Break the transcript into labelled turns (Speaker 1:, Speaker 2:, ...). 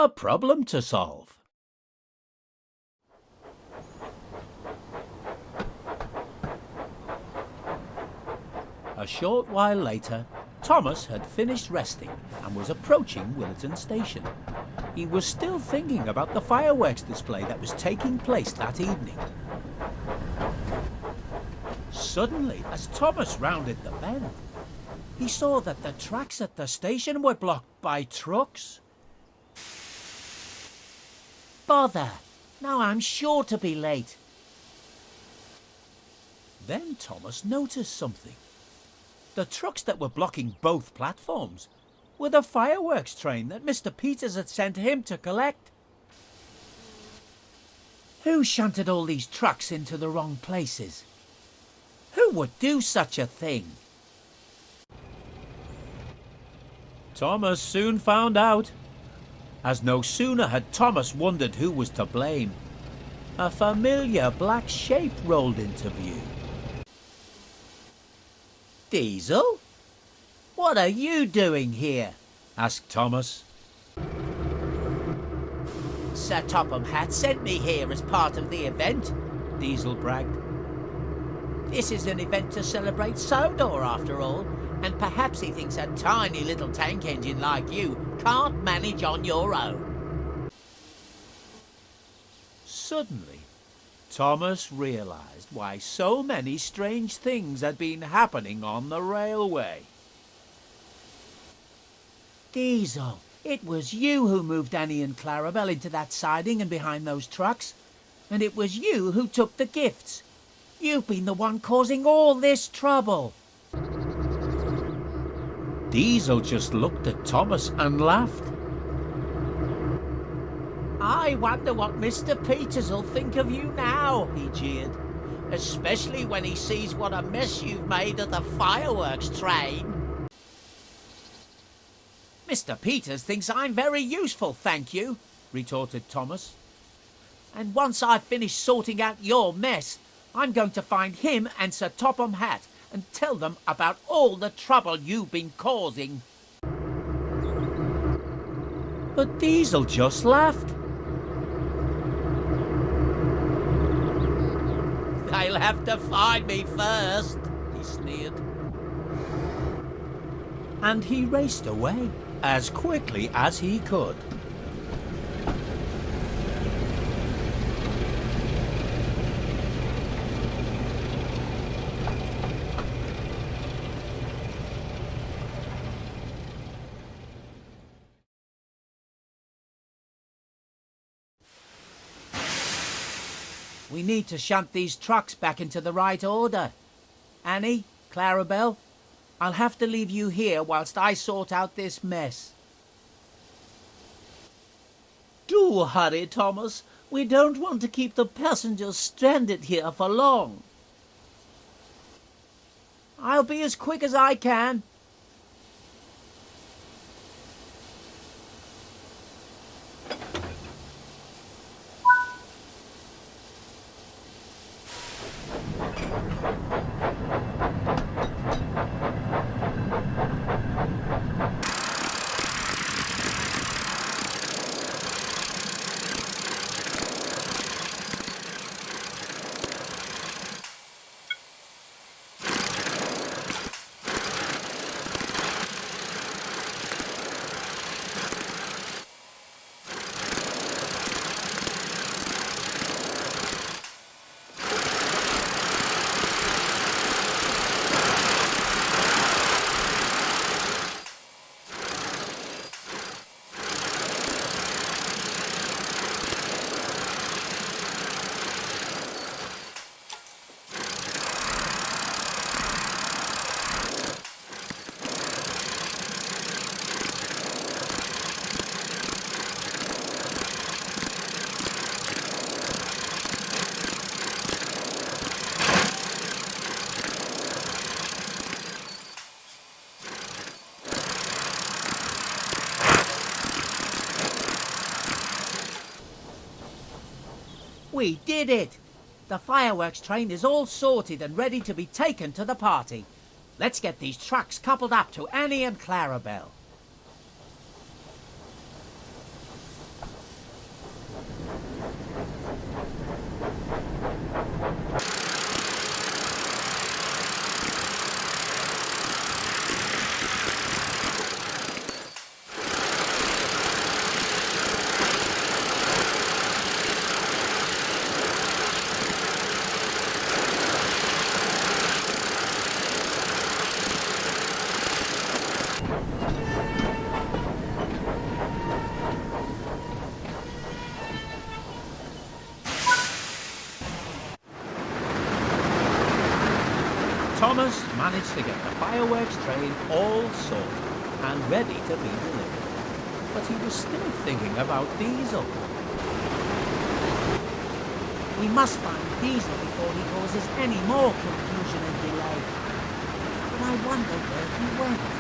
Speaker 1: a problem to solve. A short while later, Thomas had finished resting and was approaching Williton station. He was still thinking about the fireworks display that was taking place that evening. Suddenly, as Thomas rounded the bend, he saw that the tracks at the station were blocked by trucks.
Speaker 2: Bother! Now I'm sure to be late.
Speaker 1: Then Thomas noticed something. The trucks that were blocking both platforms were the fireworks train that Mr. Peters had sent him to collect.
Speaker 2: Who shunted all these trucks into the wrong places? Who would do such a thing?
Speaker 1: Thomas soon found out. As no sooner had Thomas wondered who was to blame, a familiar black shape rolled into view.
Speaker 2: Diesel? What are you doing here?
Speaker 1: Asked Thomas.
Speaker 2: Sir Topham Hatt sent me here as part of the event,
Speaker 1: Diesel bragged.
Speaker 2: This is an event to celebrate Sodor, after all, and perhaps he thinks a tiny little tank engine like you can't manage on your own.
Speaker 1: Suddenly, Thomas realized why so many strange things had been happening on the railway.
Speaker 2: Diesel, it was you who moved Annie and Clarabelle into that siding and behind those trucks. And it was you who took the gifts. You've been the one causing all this trouble.
Speaker 1: Diesel just looked at Thomas and laughed.
Speaker 2: I wonder what Mr. Peters will think of you now, he jeered. Especially when he sees what a mess you've made of the fireworks train. Mr. Peters thinks I'm very useful, thank you, retorted Thomas. And once I've finished sorting out your mess, I'm going to find him and Sir Topham Hatt and tell them about all the trouble you've been causing.
Speaker 1: But Diesel just laughed.
Speaker 2: They'll have to find me first, he sneered.
Speaker 1: And he raced away as quickly as he could.
Speaker 2: We need to shunt these trucks back into the right order. Annie, Clarabelle, I'll have to leave you here whilst I sort out this mess. Do hurry, Thomas. We don't want to keep the passengers stranded here for long. I'll be as quick as I can. We did it! The fireworks train is all sorted and ready to be taken to the party. Let's get these trucks coupled up to Annie and Clarabelle.
Speaker 1: Thomas managed to get the fireworks train all sorted and ready to be delivered. But he was still thinking about Diesel.
Speaker 2: We must find Diesel before he causes any more confusion and delay. But I wonder where he went.